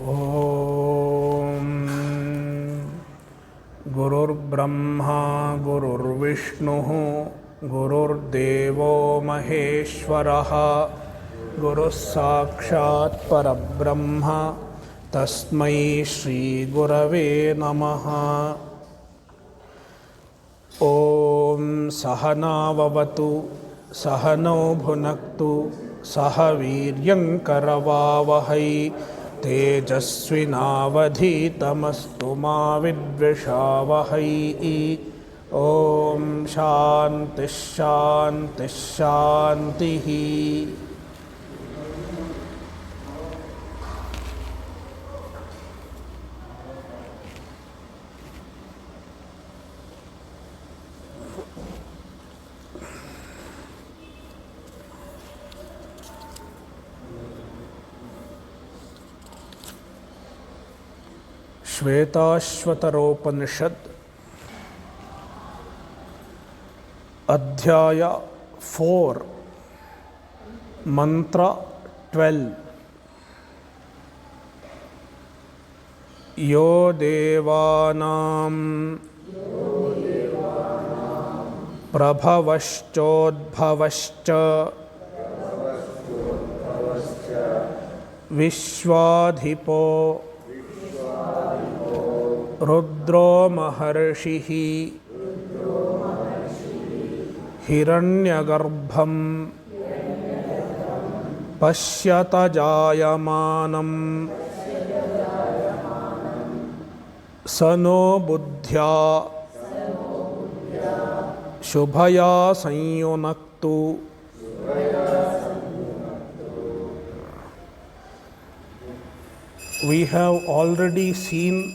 ॐ गुरुर्ब्रह्मा गुरुर्विष्णुः गुरुर्देवो महेश्वरः गुरुः साक्षात् परब्रह्म तस्मै श्रीगुरवे नमः। ॐ सहनाववतु सहनौ भुनक्तु सह वीर्यङ्करवावहै तेजस्विनावधीतमस्तु मा विद्विषावहै। ॐ शान्तिः शान्तिः शान्तिः। श्वेताश्वतरोपनिषद अध्याय 4 मंत्र 12। यो देवानां प्रभवश्चोद्भवश्च विश्वाधिपो रुद्रो महर्षिः हिरण्यगर्भं पश्यत जायमानं स नो बुद्ध्या शुभया संयुनक्तु। We have already seen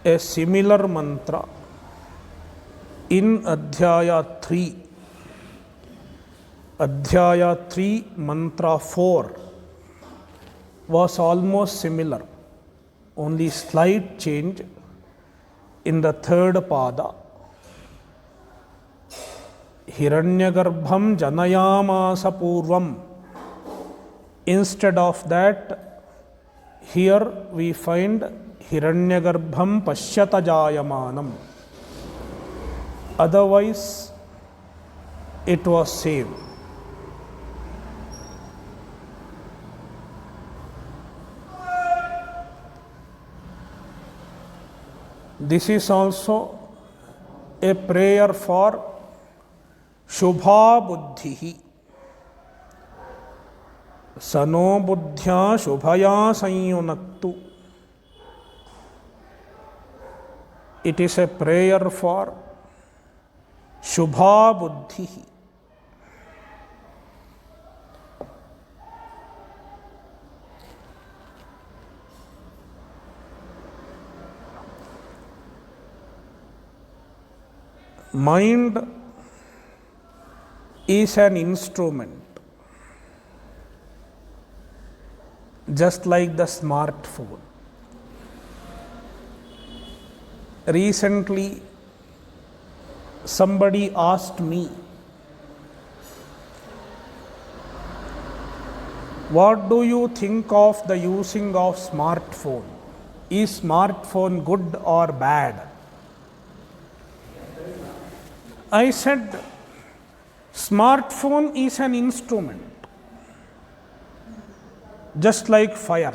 a similar mantra in Adhyaya 3. Adhyaya 3 mantra 4 was almost similar, only slight change in the third pada. Hiranyagarbham janayamasa purvam. Instead of that, here we find Hiranyagarbham pashyata jayamanam. Otherwise, it was same. This is also a prayer for Shubha Buddhihi. Sano Buddhya Shubhaya Sanyunaktu. It is a prayer for Shubha Buddhi. Mind is an instrument, just like the smartphone. Recently, somebody asked me, what do you think of the using of smartphone? Is smartphone good or bad? I said, smartphone is an instrument, just like fire.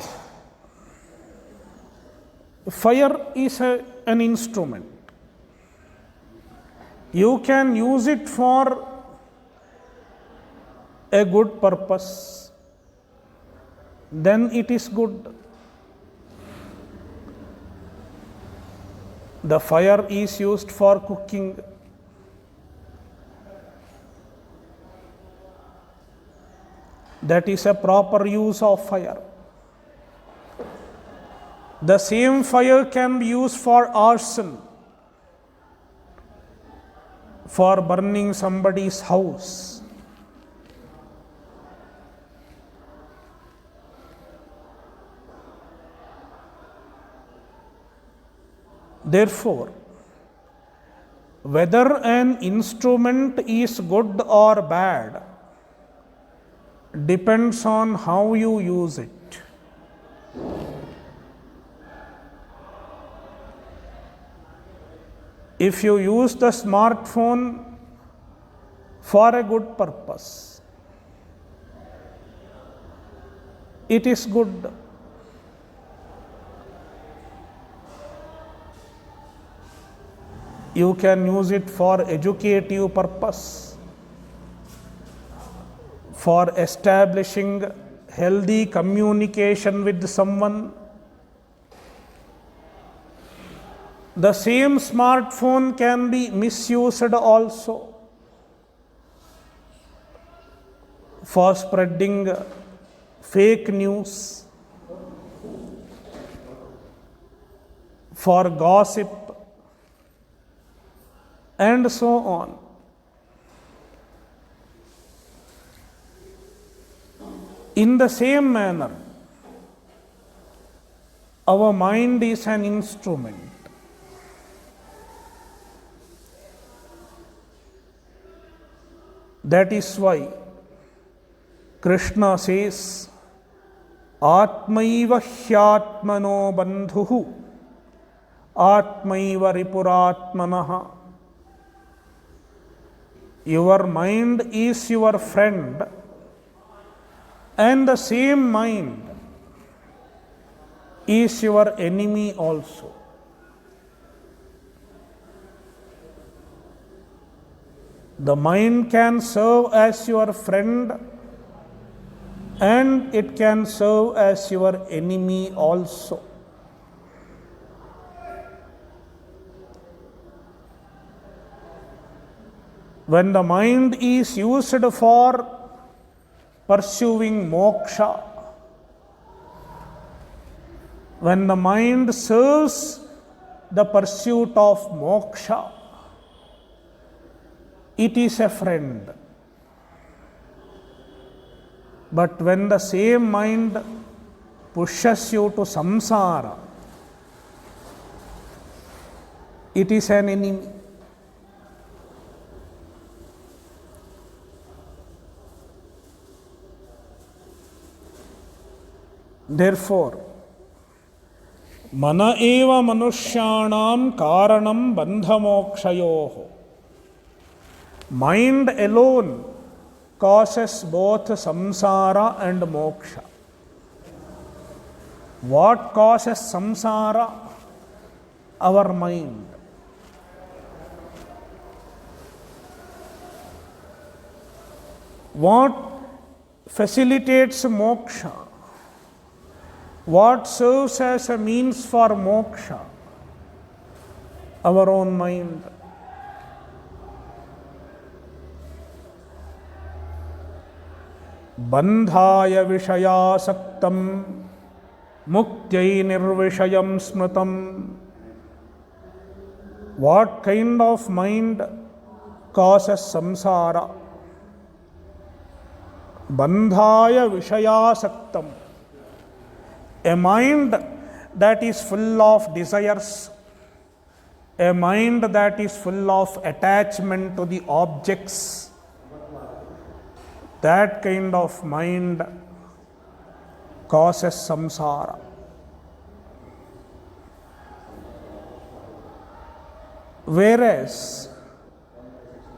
Fire is an instrument. You can use it for a good purpose, then it is good. The fire is used for cooking. That is a proper use of fire. The same fire can be used for arson, for burning somebody's house. Therefore, whether an instrument is good or bad depends on how you use it. If you use the smartphone for a good purpose, it is good. You can use it for educative purpose, for establishing healthy communication with someone. The same smartphone can be misused also for spreading fake news, for gossip, and so on. In the same manner, our mind is an instrument. That is why Krishna says, Atmaiva hyatmano bandhuhu, Atmaiva ripuratmanaha. Your mind is your friend, and the same mind is your enemy also. The mind can serve as your friend, and it can serve as your enemy also. When the mind is used for pursuing moksha, when the mind serves the pursuit of moksha, it is a friend. But when the same mind pushes you to samsara, it is an enemy. Therefore, mana eva manushyanam karanam bandhamokshayoho. Mind alone causes both samsara and moksha. What causes samsara? Our mind. What facilitates moksha? What serves as a means for moksha? Our own mind. Bandhaya vishayasaktam muktyai nirvishayam smritam. What kind of mind causes samsara? Bandhaya vishayasaktam. A mind that is full of desires, a mind that is full of attachment to the objects, that kind of mind causes samsara. Whereas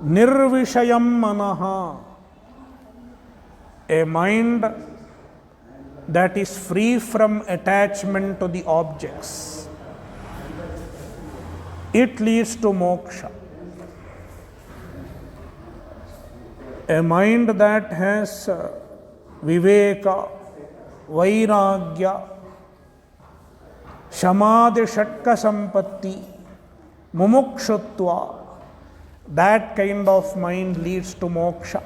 nirvishayam manaha, a mind that is free from attachment to the objects, it leads to moksha. A mind that has viveka, vairagya, shamadhi shatka sampatti, mumukshutva, that kind of mind leads to moksha.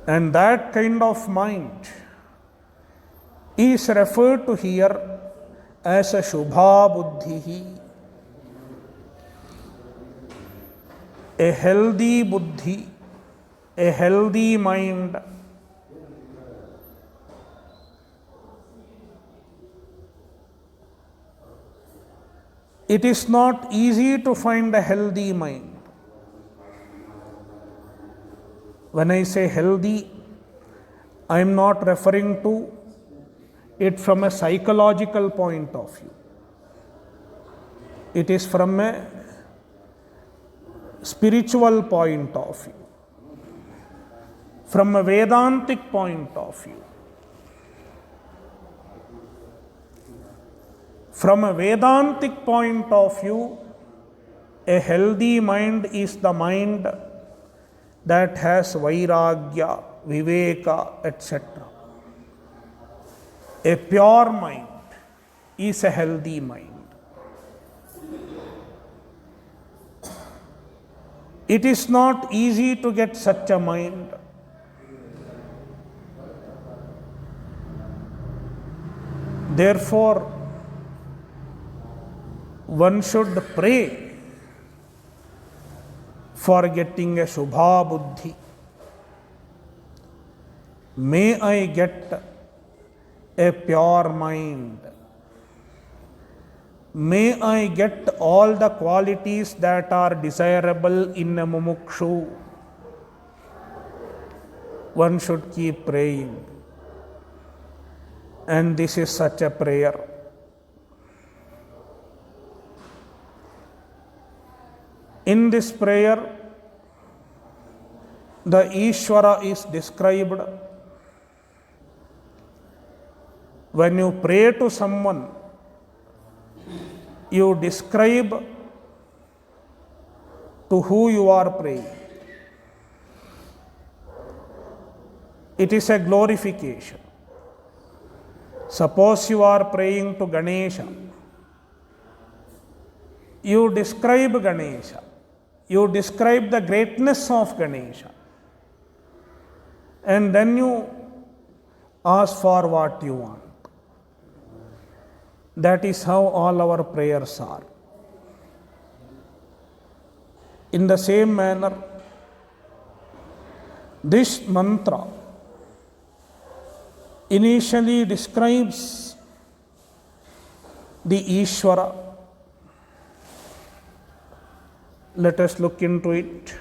And that kind of mind is referred to here as a shubha buddhi, a healthy buddhi, a healthy mind. It is not easy to find a healthy mind. When I say healthy, I am not referring to it from a psychological point of view. It is from a spiritual point of view, from a Vedantic point of view. From a Vedantic point of view, a healthy mind is the mind that has vairagya, viveka, etc. A pure mind is a healthy mind. It is not easy to get such a mind. Therefore, one should pray for getting a Shubha Buddhi. May I get a pure mind. May I get all the qualities that are desirable in a mumukshu. One should keep praying. And this is such a prayer. In this prayer, the Ishvara is described. When you pray to someone, you describe to who you are praying. It is a glorification. Suppose you are praying to Ganesha. You describe Ganesha. You describe the greatness of Ganesha. And then you ask for what you want. That is how all our prayers are. In the same manner, this mantra initially describes the Ishvara. Let us look into it.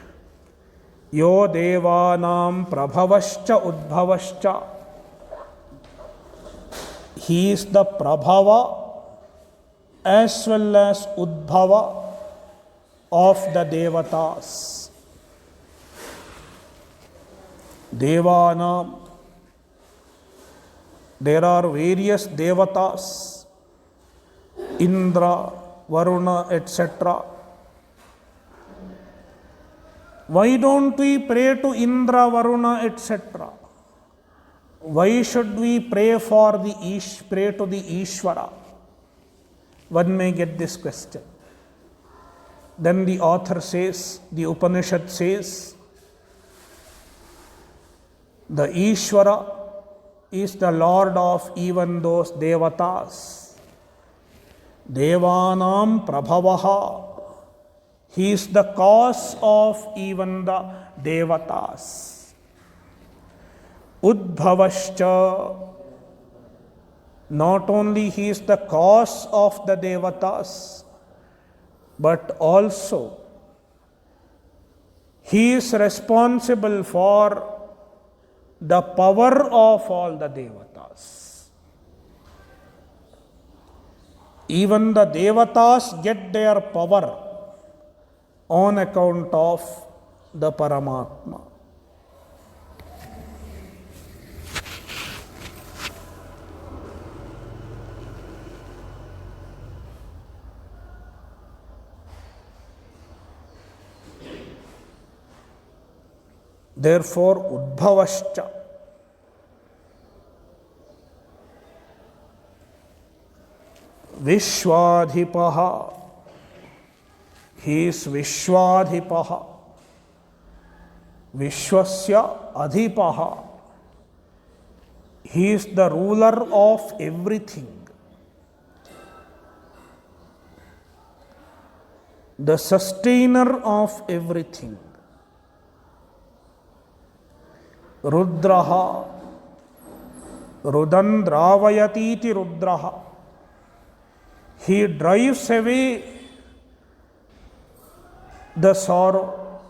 Yo devanam prabhavascha udbhavascha. He is the Prabhava as well as Udbhava of the Devatas. Devanam. There are various Devatas, Indra, Varuna, etc. Why don't we pray to Indra, Varuna, etc.? Why should we pray to the Ishvara? One may get this question. Then the author says, the Upanishad says, the Ishvara is the Lord of even those Devatas. Devanam Prabhavaha. He is the cause of even the Devatas. Udbhavascha. Not only he is the cause of the Devatas, but also he is responsible for the power of all the Devatas. Even the Devatas get their power on account of the Paramatma. Therefore, Udbhavascha. Vishwadhipaha. He is Vishwadhipaha. Vishwasya Adhipaha. He is the ruler of everything. The sustainer of everything. Rudraha. Rudandravayatiti Rudraha. He drives away the sorrow.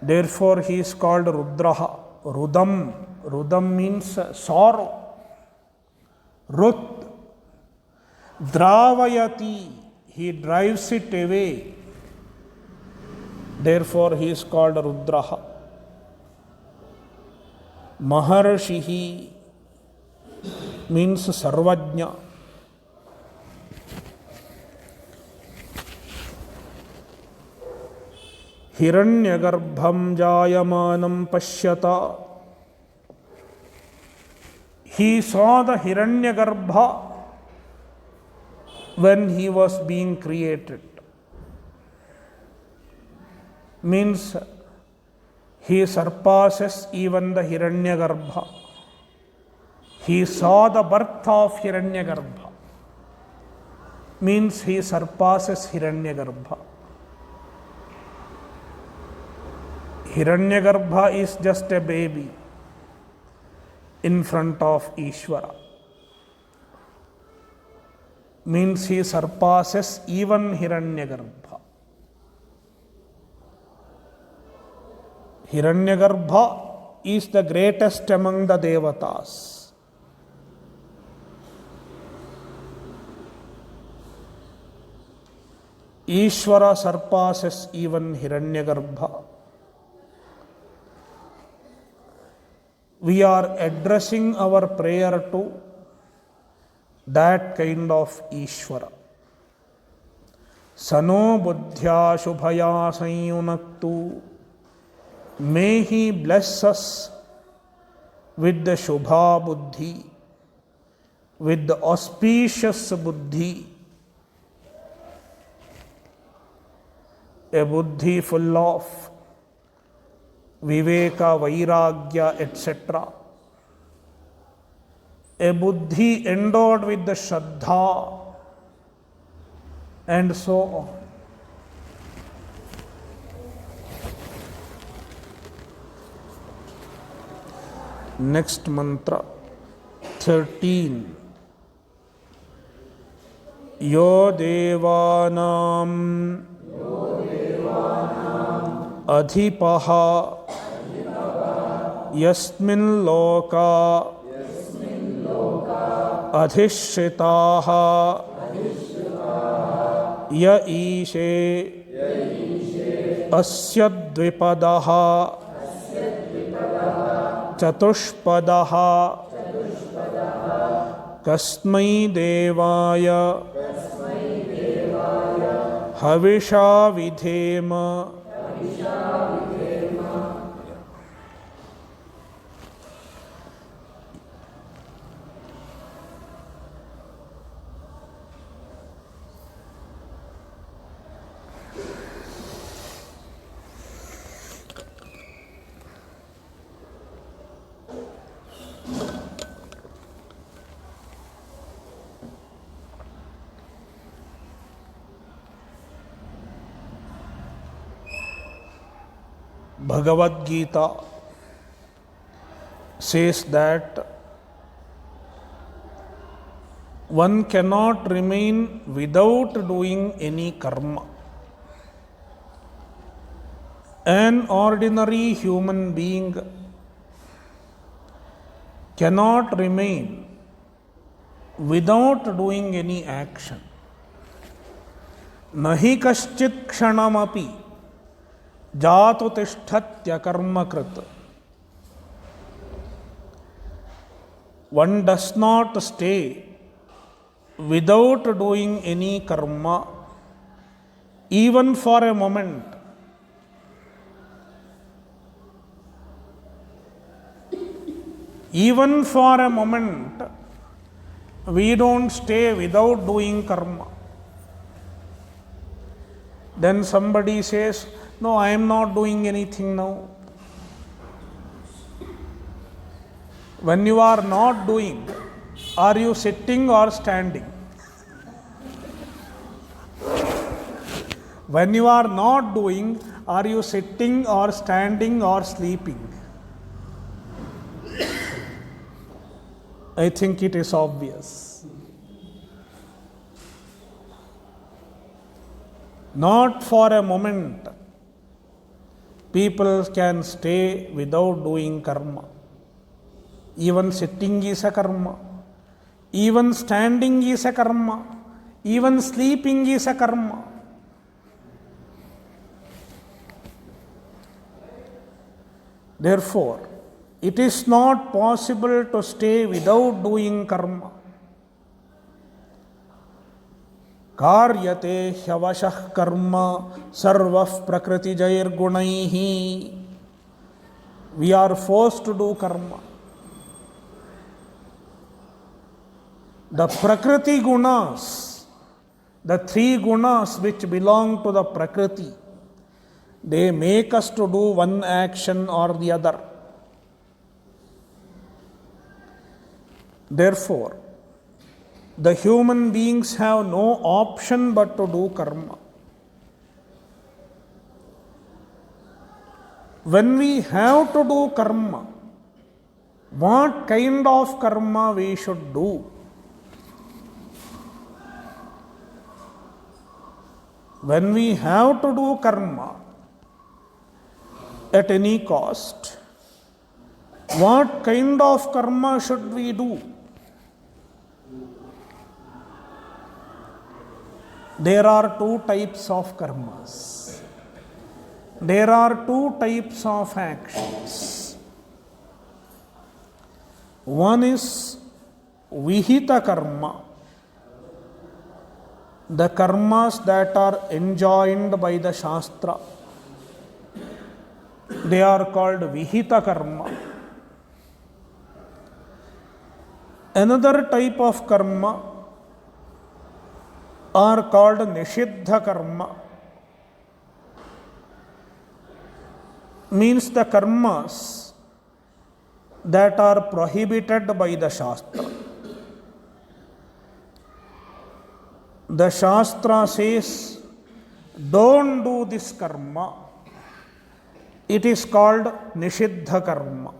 Therefore, he is called Rudraha. Rudam. Rudam means sorrow. Rut. Dravayati. He drives it away. Therefore, he is called Rudraha. Maharshihi means Sarvajna. Hiranyagarbham jayamanam pashyata. He saw the Hiranyagarbha when he was being created. Means he surpasses even the Hiranyagarbha. He saw the birth of Hiranyagarbha. Means he surpasses Hiranyagarbha. Hiranyagarbha is just a baby in front of Ishvara. Means he surpasses even Hiranyagarbha. Hiranyagarbha is the greatest among the Devatas. Ishvara surpasses even Hiranyagarbha. We are addressing our prayer to that kind of Ishvara. Sano buddhya shubhaya sanyunaktu. May he bless us with the Shubha Buddhi, with the auspicious Buddhi, a Buddhi full of Viveka, Vairagya, etc. A Buddhi endowed with the Shraddha, and so on. Next mantra, 13. Yo devanam adhipaha yasmin loka adhishritaha ya ishe asya dvipadaha चतुष्पदः कस्मै देवाय हविषा विधेम. Bhagavad Gita says that one cannot remain without doing any karma. An ordinary human being cannot remain without doing any action. Nahi kaschit kshanamapi Jatu tishthatya karma krit. One does not stay without doing any karma, even for a moment. Even for a moment, we don't stay without doing karma. Then somebody says, no, I am not doing anything now. When you are not doing, are you sitting or standing? When you are not doing, are you sitting or standing or sleeping? I think it is obvious. Not for a moment People can stay without doing karma. Even sitting is a karma. Even standing is a karma. Even sleeping is a karma. Therefore, it is not possible to stay without doing karma. Karyate hyavashah karma sarvah prakriti jair gunaihi. We are forced to do karma. The prakriti gunas, the three gunas which belong to the prakriti, they make us to do one action or the other. Therefore, the human beings have no option but to do karma. When we have to do karma, what kind of karma we should do? When we have to do karma at any cost, what kind of karma should we do? There are two types of karmas. There are two types of actions. One is vihita karma, the karmas that are enjoined by the Shastra. They are called vihita karma. Another type of karma are called nishiddha karma. Means the karmas that are prohibited by the Shastra. The Shastra says, don't do this karma. It is called nishiddha karma.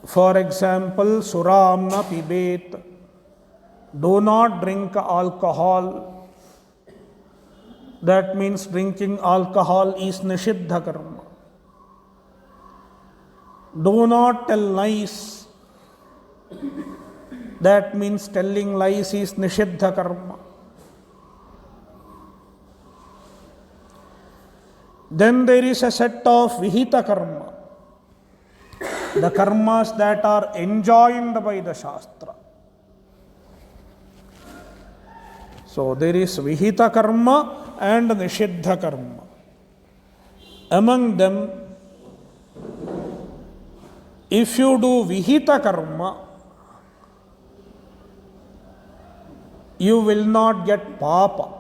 For example, suram na pibet. Do not drink alcohol. That means drinking alcohol is nishiddha karma. Do not tell lies. That means telling lies is nishiddha karma. Then there is a set of vihita karma, the karmas that are enjoined by the Shastra. So there is vihita karma and nishiddha karma. Among them, if you do vihita karma, you will not get papa.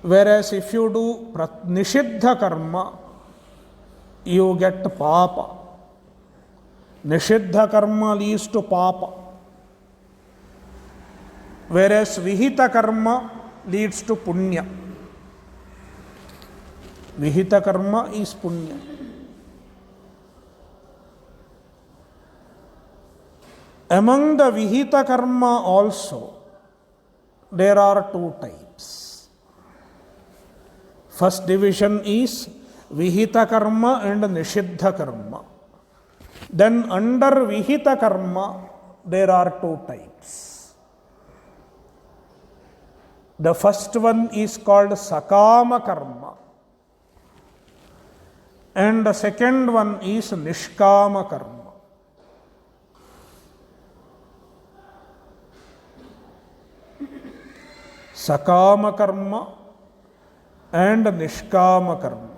Whereas if you do nishiddha karma, you get papa. Nishiddha karma leads to papa, whereas vihita karma leads to punya. Vihita karma is punya. Among the vihita karma also, there are two types. First division is vihita karma and nishiddha karma. Then under vihita karma, there are two types. The first one is called sakama karma, and the second one is nishkama karma. Sakama karma and nishkama karma.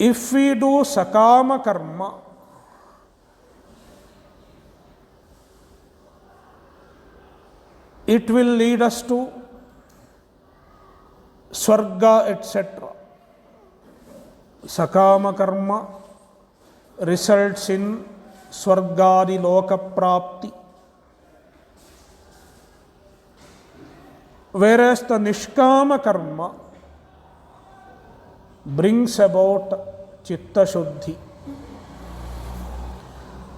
If we do sakama karma, it will lead us to swarga, etc. Sakama karma results in swargadi loka prapti. Whereas the nishkama karma brings about chitta shuddhi,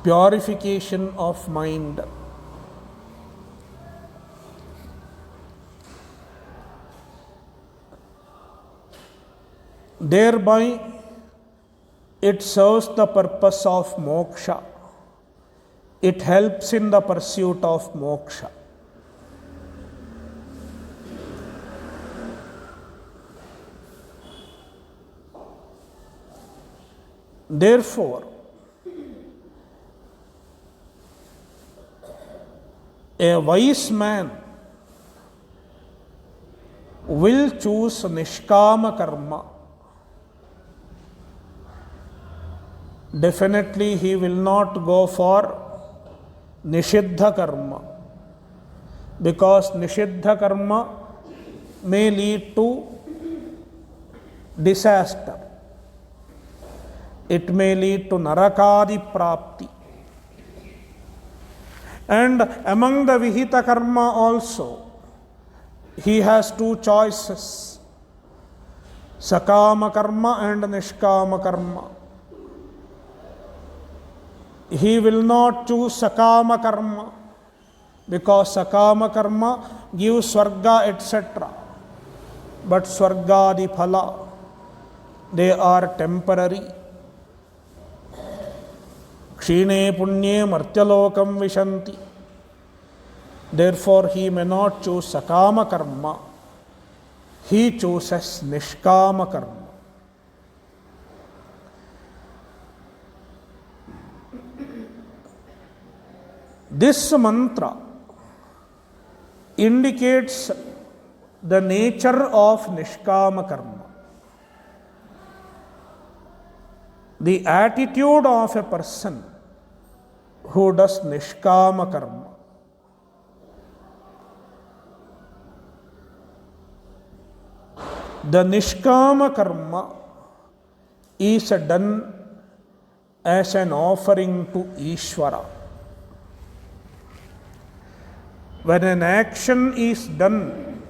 purification of mind. Thereby, it serves the purpose of moksha. It helps in the pursuit of moksha. Therefore, a wise man will choose nishkama karma. Definitely he will not go for nishiddha karma, because nishiddha karma may lead to disaster. It may lead to narakadi prapti. And among the vihita karma also, he has two choices: sakama karma and nishkama karma. He will not choose sakama karma, because sakama karma gives swarga, etc. But swargadi phala, they are temporary. Kshine punye martyalokam vishanti. Therefore, he may not choose sakama karma. He chooses nishkama karma. This mantra indicates the nature of nishkama karma. The attitude of a person who does nishkama karma. The nishkama karma is done as an offering to Ishvara. When an action is done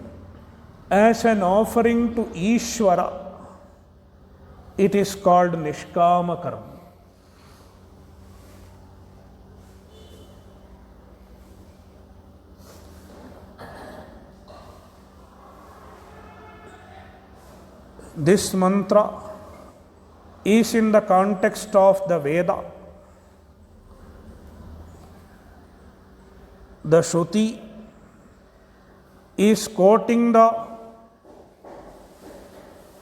as an offering to Ishvara, it is called nishkama karma. This mantra is in the context of the Veda. The Shruti is quoting the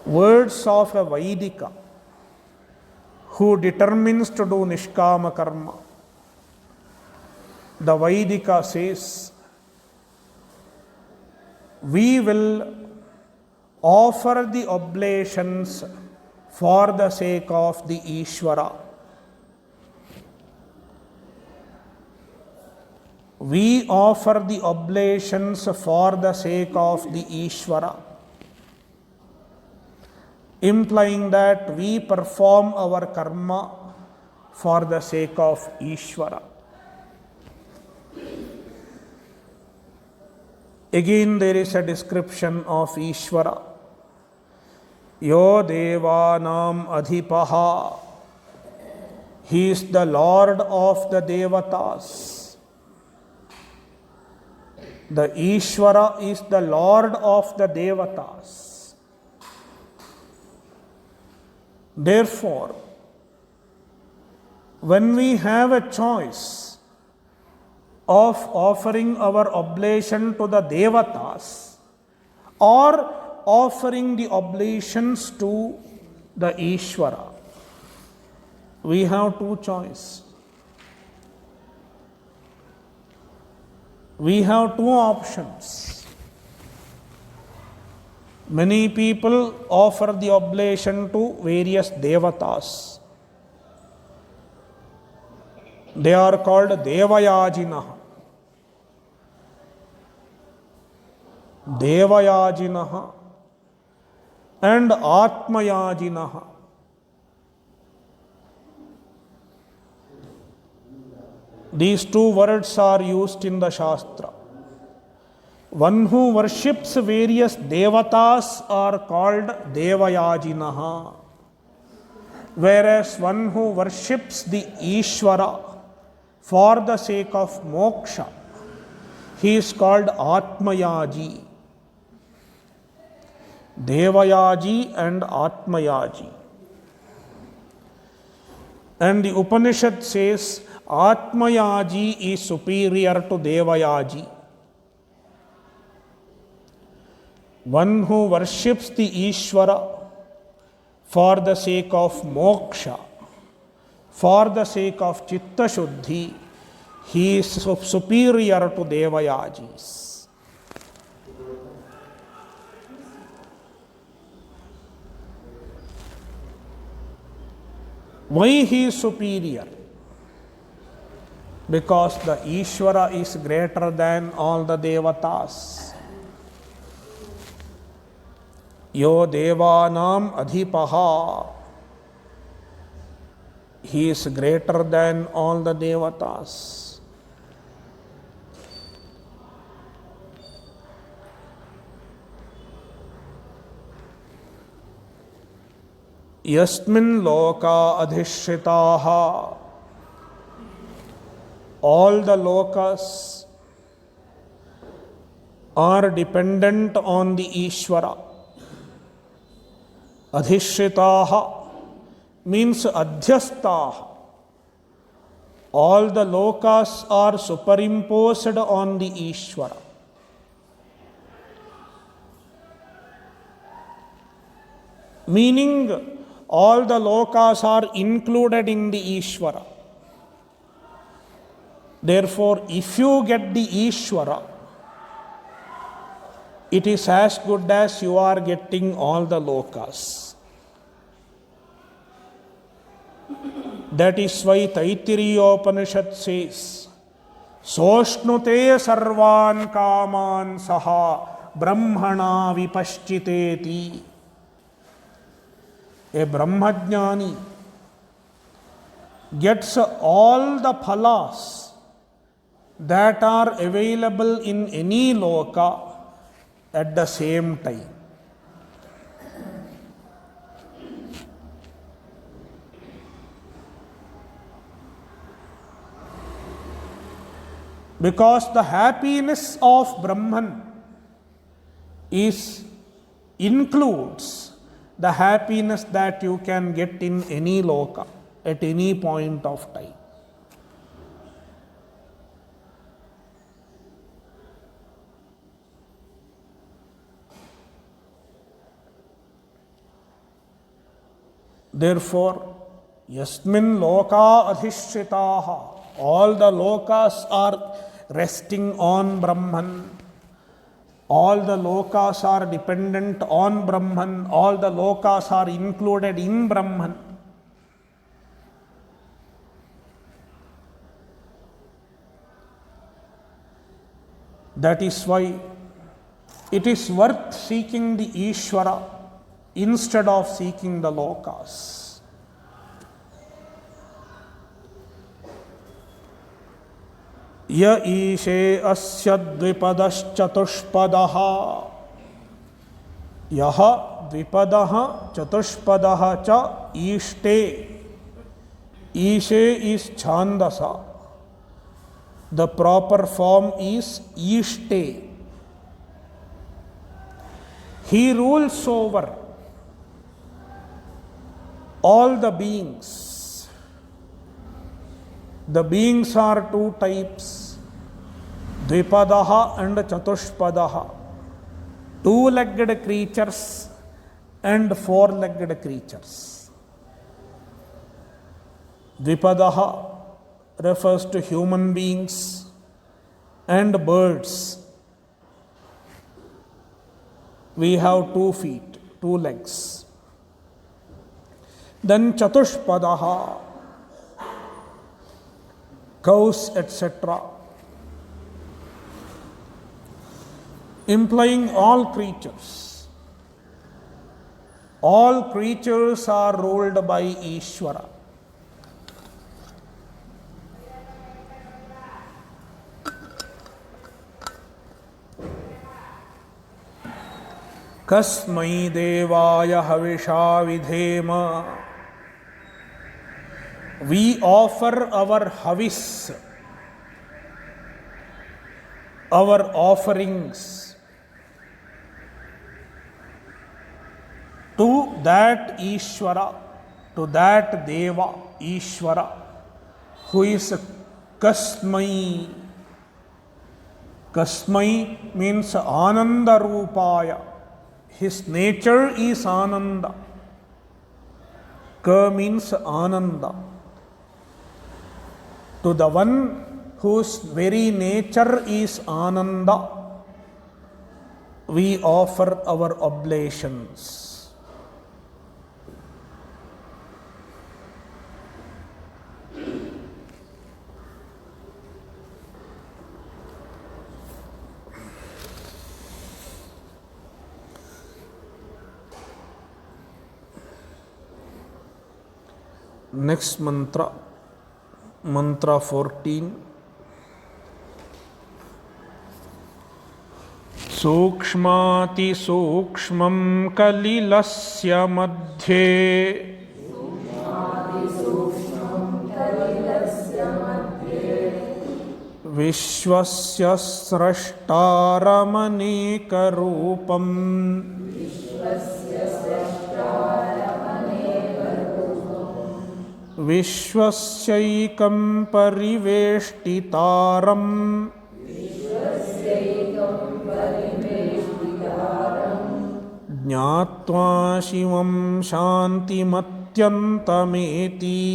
words of a Vaidika who determines to do nishkama karma. The Vaidika says, we will offer the oblations for the sake of the Ishvara. We offer the oblations for the sake of the Ishvara, implying that we perform our karma for the sake of Ishvara. Again, there is a description of Ishvara. Yo devanam adhipaha. He is the Lord of the Devatas. The Ishvara is the Lord of the Devatas. Therefore, when we have a choice of offering our oblation to the Devatas or offering the oblations to the Ishvara, we have two choices. We have two options. Many people offer the oblation to various Devatas. They are called Devayajinaha. Devayajinaha and Atmayajinaha. These two words are used in the Shastra. One who worships various Devatas are called Devayajinaha, whereas one who worships the Ishvara for the sake of moksha, he is called Atmayaji. Devayaji and Atmayaji. And the Upanishad says Atmayaji is superior to Devayaji. One who worships the Ishvara for the sake of moksha, for the sake of chitta shuddhi, he is superior to Devayajis. Why he is superior? Because the Ishvara is greater than all the Devatas. Yo Devanam Adhipaha. He is greater than all the Devatas. Yasmin loka adhishritaha. All the lokas are dependent on the Ishvara. Adhishritaha means adhyasthaha. All the lokas are superimposed on the Ishvara. Meaning, all the lokas are included in the Ishvara. Therefore, if you get the Ishvara, it is as good as you are getting all the lokas. That is why Taittiriya Upanishad says, Soshnute sarvan kaman saha brahmana vipaschiteti. A Brahmajnani gets all the phalas that are available in any loka at the same time. Because the happiness of Brahman includes the happiness that you can get in any loka at any point of time. Therefore, yasmin loka adhishritaha. All the lokas are resting on Brahman. All the lokas are dependent on Brahman. All the lokas are included in Brahman. That is why it is worth seeking the Ishvara instead of seeking the lokas. Ya ishe asya dvipadaschaturshpadaha. Yaha dvipadaha chatushpadaha cha ishte. Ishe is chandasa. The proper form is ishte. He rules over all the beings. The beings are two types, Dvipadaha and Chatushpadaha. Two-legged creatures and four-legged creatures. Dvipadaha refers to human beings and birds. We have 2 feet, 2 legs. Then Chatushpadaha, cows, etc., implying all creatures. All creatures are ruled by Ishvara. Kasmai devaya havisha vidhema. We offer our havis, our offerings that Ishvara, to that Deva, Ishvara, who is Kasmai. Kasmai means Ananda Rupaya. His nature is Ananda. Ka means Ananda. To the one whose very nature is Ananda, we offer our oblations. Next mantra, mantra 14. Sukshmati sukshmam kalilasya madhye vishwasya srashtaramανeka rupam Vishwasyaikum pariveshtitaram Jnatva Shivam Shantimatyantameti.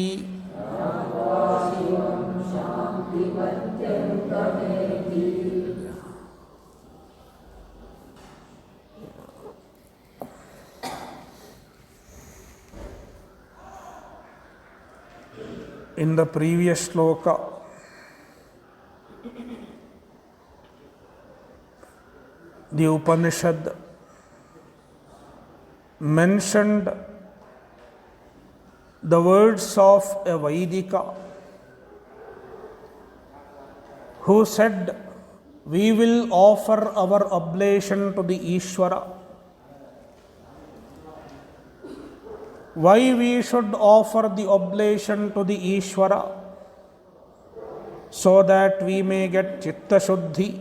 In the previous shloka, the Upanishad mentioned the words of a Vaidika who said, we will offer our oblation to the Ishvara. Why we should offer the oblation to the Ishvara? So that we may get Chitta Shuddhi.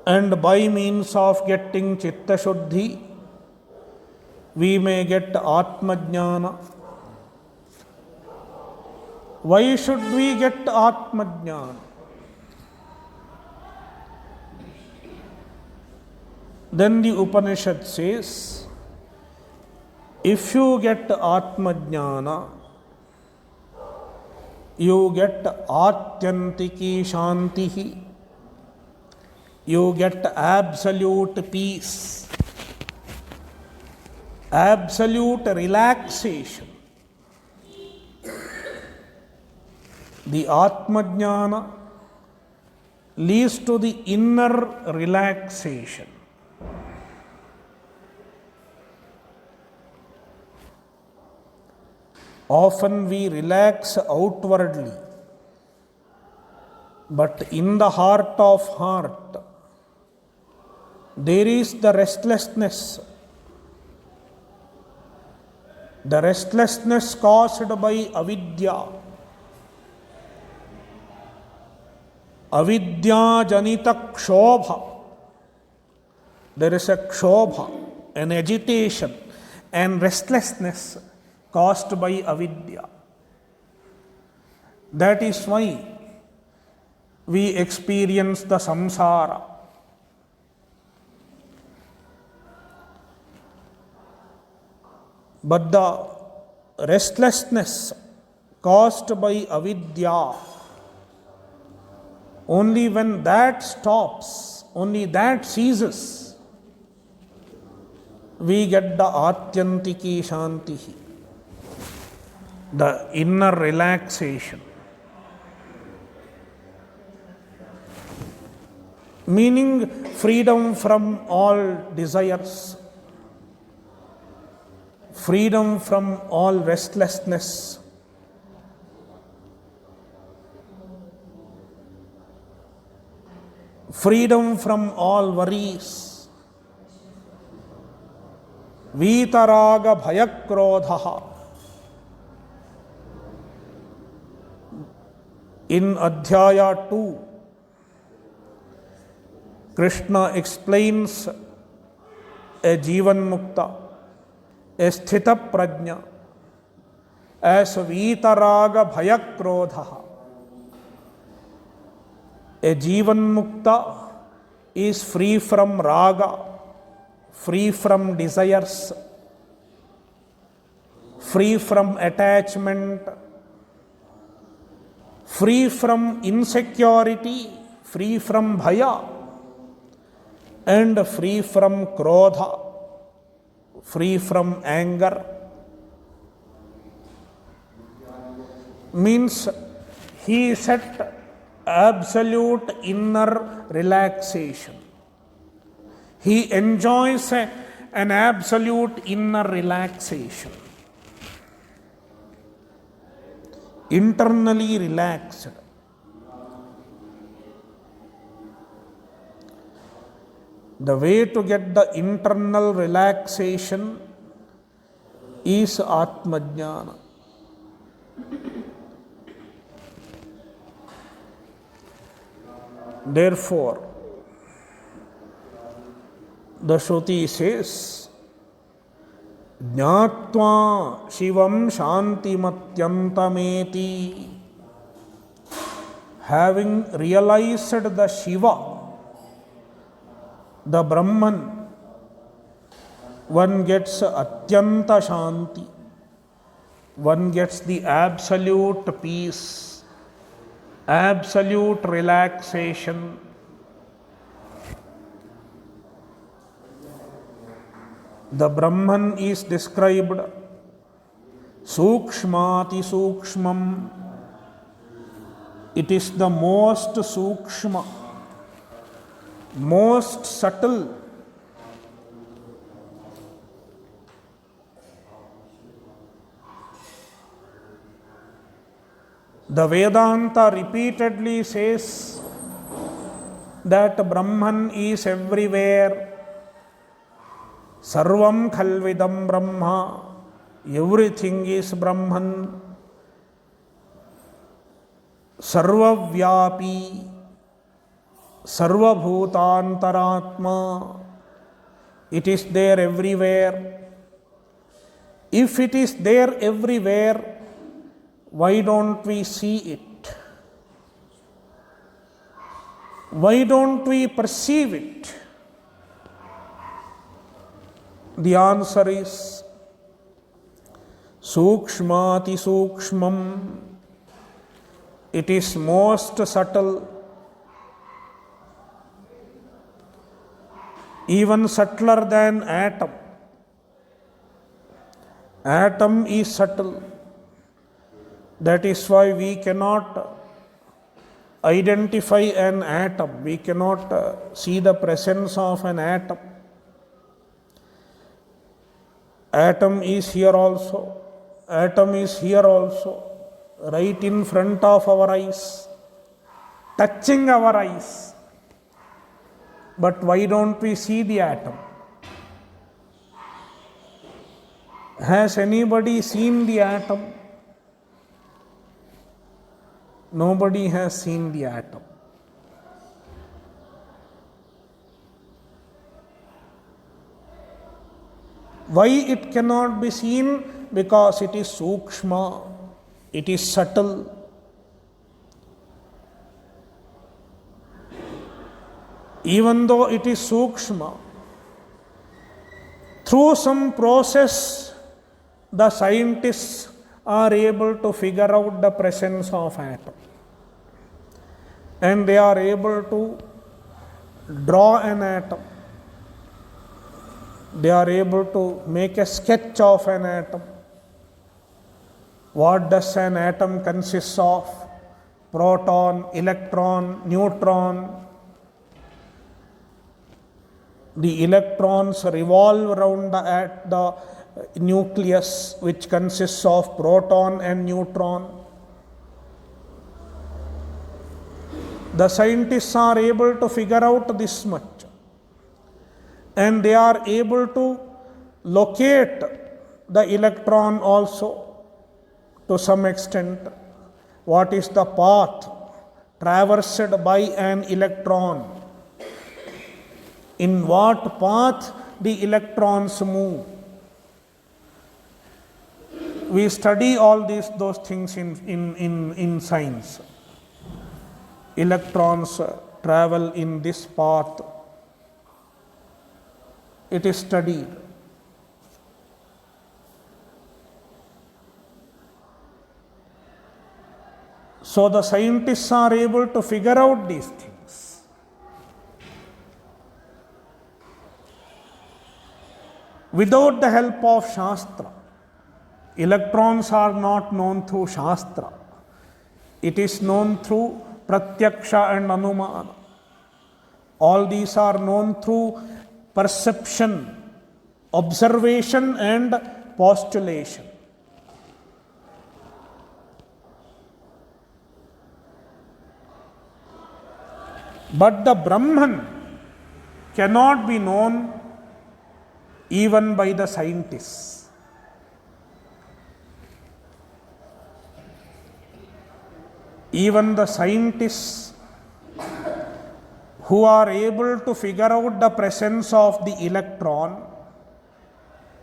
And by means of getting Chitta Shuddhi, we may get Atma Jnana. Why should we get Atma Jnana? Then the Upanishad says, if you get Atma Jnana, you get Atyantiki Shantihi. You get absolute peace, absolute relaxation. The Atma Jnana leads to the inner relaxation. Often we relax outwardly, but in the heart of heart, there is the restlessness. The restlessness caused by avidya. Avidya janita kshobha. There is a kshobha, an agitation and restlessness caused by avidya. That is why we experience the samsara. But the restlessness caused by avidya, only when that stops, only that ceases, we get the atyantiki shantihi, the inner relaxation. Meaning freedom from all desires, freedom from all restlessness, freedom from all worries. Vitaraga bhayakrodha. In Adhyaya 2, Krishna explains a Jivan Mukta, a Sthita Prajna, as Vitaraga Bhayakrodha. A Jivan Mukta is free from raga, free from desires, free from attachment, free from insecurity, free from bhaya, and free from krodha, free from anger. Means he is at absolute inner relaxation. He enjoys an absolute inner relaxation. Internally relaxed. The way to get the internal relaxation is Atmajnana. Therefore, the Shruti says, Jnatva Shivam Shantimatyantameti. Having realized the Shiva, the Brahman, one gets Atyanta Shanti. One gets the absolute peace, absolute relaxation. The Brahman is described Sukshmati Sukshmam. It is the most Sukshma, most subtle. The Vedanta repeatedly says that Brahman is everywhere. Sarvam khalvidam Brahma. Everything is Brahman. Sarvavyapi. Sarvabhutantaratma. It is there everywhere. If it is there everywhere, why don't we see it? Why don't we perceive it? The answer is Sukshmati Sukshmam. It is most subtle. Even subtler than atom. Atom is subtle. That is why we cannot identify an atom. We cannot see the presence of an atom. Atom is here also. Atom is here also. Right in front of our eyes. Touching our eyes. But why don't we see the atom? Has anybody seen the atom? Nobody has seen the atom. Why it cannot be seen? Because it is sukshma, it is subtle. Even though it is sukshma, through some process, the scientists are able to figure out the presence of atom. And they are able to draw an atom. They are able to make a sketch of an atom. What does an atom consist of? Proton, electron, neutron. The electrons revolve around the nucleus, which consists of proton and neutron. The scientists are able to figure out this much. And they are able to locate the electron also to some extent. What is the path traversed by an electron? In what path the electrons move. We study all those things in science. Electrons travel in this path. It is studied. So the scientists are able to figure out these things. Without the help of Shastra, electrons are not known through Shastra. It is known through Pratyaksha and Anumana. All these are known through perception, observation and postulation. But the Brahman cannot be known even by the scientists. Even the scientists who are able to figure out the presence of the electron,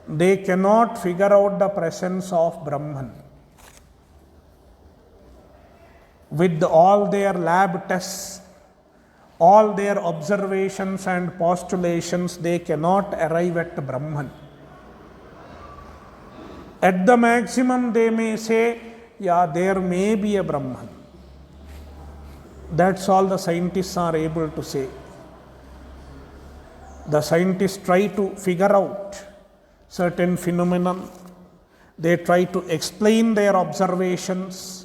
they cannot figure out the presence of Brahman. With all their lab tests, all their observations and postulations, they cannot arrive at Brahman. At the maximum, they may say, yeah, there may be a Brahman. That's all the scientists are able to say. The scientists try to figure out certain phenomenon. They try to explain their observations,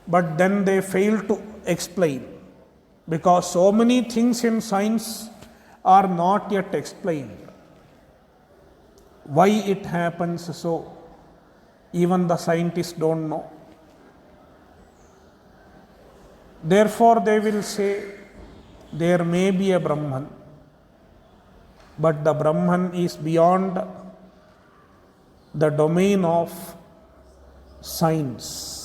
but then they fail to explain. Because so many things in science are not yet explained. Why it happens so, even the scientists don't know. Therefore, they will say, there may be a Brahman, but the Brahman is beyond the domain of science.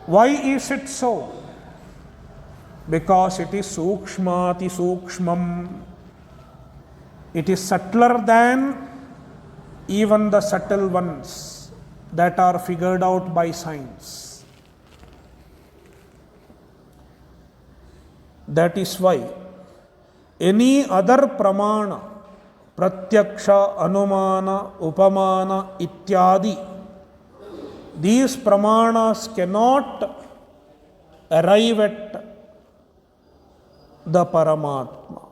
Why is it so? Because it is sukshmati sukshmam. It is subtler than even the subtle ones that are figured out by science. That is why any other pramana, pratyaksha, anumana, upamana, ityadi, these pramanas cannot arrive at the Paramatma.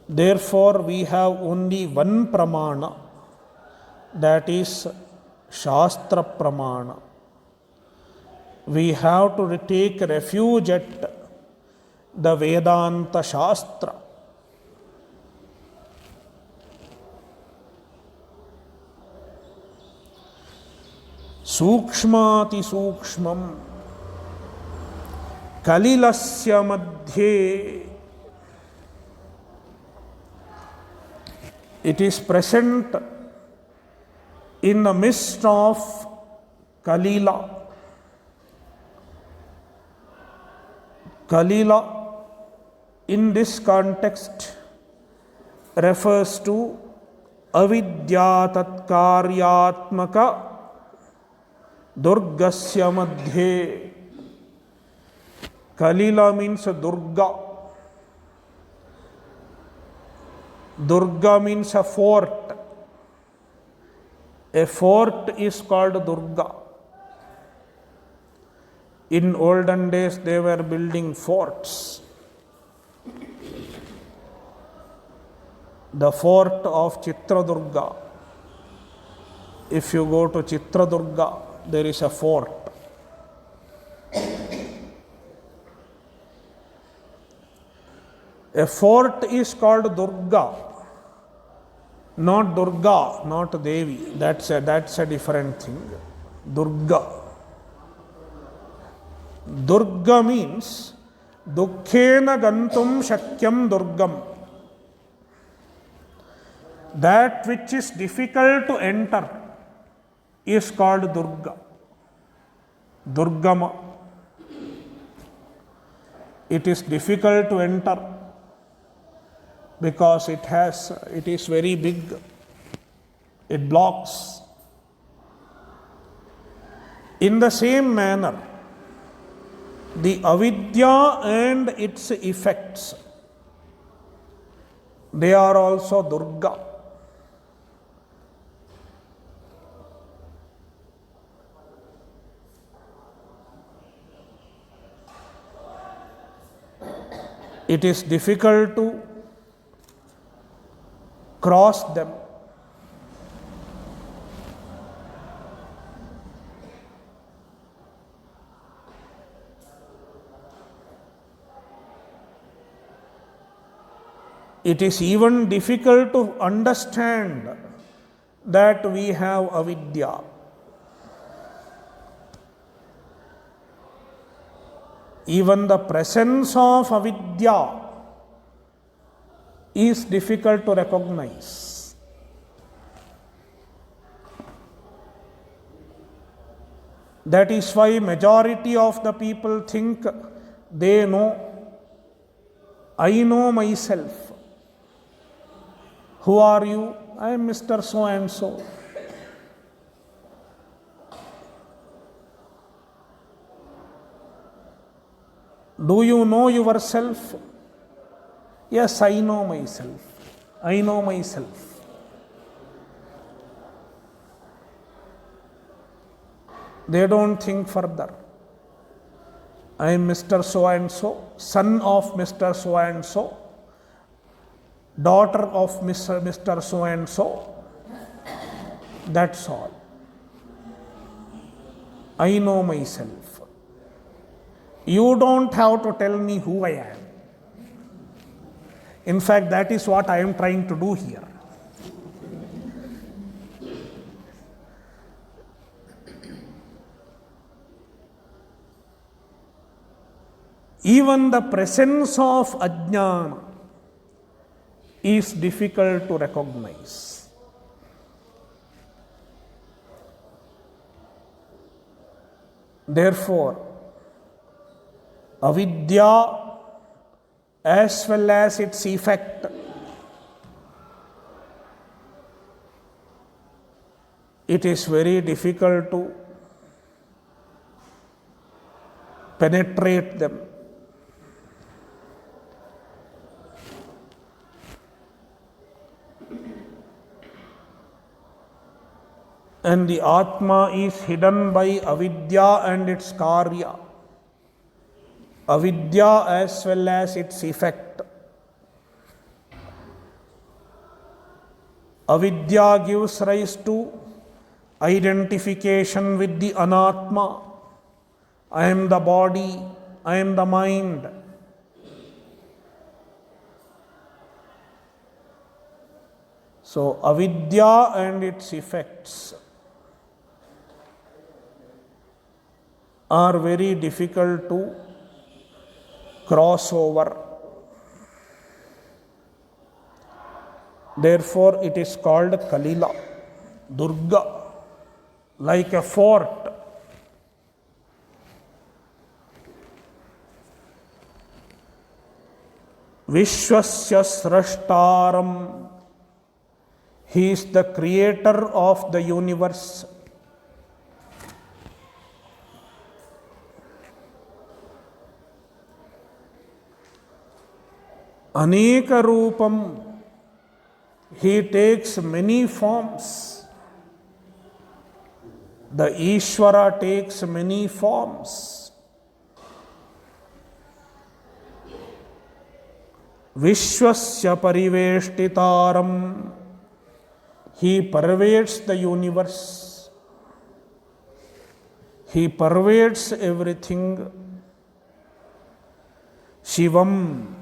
Therefore, we have only one pramana, that is Shastra pramana. We have to take refuge at the Vedanta Shastra. Sukshmati sukshmam kalilasya madhye. It is present in the midst of Kalila. Kalila in this context refers to avidya tatkaryatmaka Durgasya madhye. Kalila means Durga. Durga means a fort. A fort is called Durga. In olden days, they were building forts. The fort of Chitradurga. If you go to Chitradurga, there is a fort. A fort is called Durga, not Durga, not Devi. That's a different thing. Durga. Durga means Dukkhena gantum shakyam Durgam. That which is difficult to enter is called Durga. Durgama. it is difficult to enter because it is very big, it blocks. In the same manner, the avidya and its effects, they are also Durga. It is difficult to cross them. It is even difficult to understand that we have avidya. Even the presence of avidya is difficult to recognize. That is why majority of the people think they know. I know myself. Who are you? I am Mr. So and so. Do you know yourself? Yes, I know myself. I know myself. They don't think further. I am Mr. So and so, son of Mr. So and so, daughter of Mr. So and so. That's all. I know myself. You don't have to tell me who I am. In fact, that is what I am trying to do here. Even the presence of ajnana is difficult to recognize. Therefore, avidya as well as its effect it is very difficult to penetrate them. And the Atma is hidden by avidya and its karya. Avidya as well as its effect. Avidya gives rise to identification with the anatma. I am the body, I am the mind. So, avidya and its effects are very difficult to cross over. Therefore, it is called Kalila, Durga, like a fort. Vishwasya Srashtaram, he is the creator of the universe. Aneka Rupam, he takes many forms. The Ishvara takes many forms. Vishwasya Pariveshtitaram, he pervades the universe. He pervades everything. Shivam,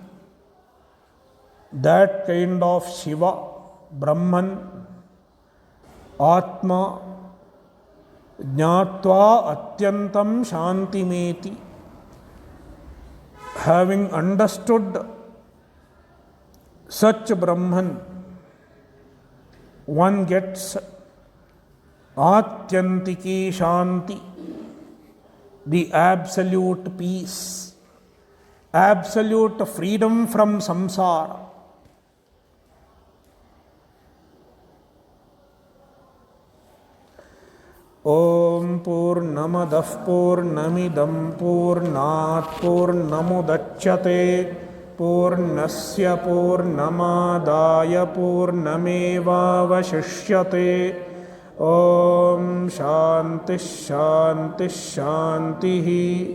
that kind of Siva, Brahman, Atma, Jnatva Atyantam Shantimeti, having understood such Brahman, one gets Atyantiki Shanti, the absolute peace, absolute freedom from samsara. Om Purnamadah Purnamidam Purnat Purnamudachyate Purnasya Purnamadaya Purnamevavashishyate. Om Shanti Shanti Shanti.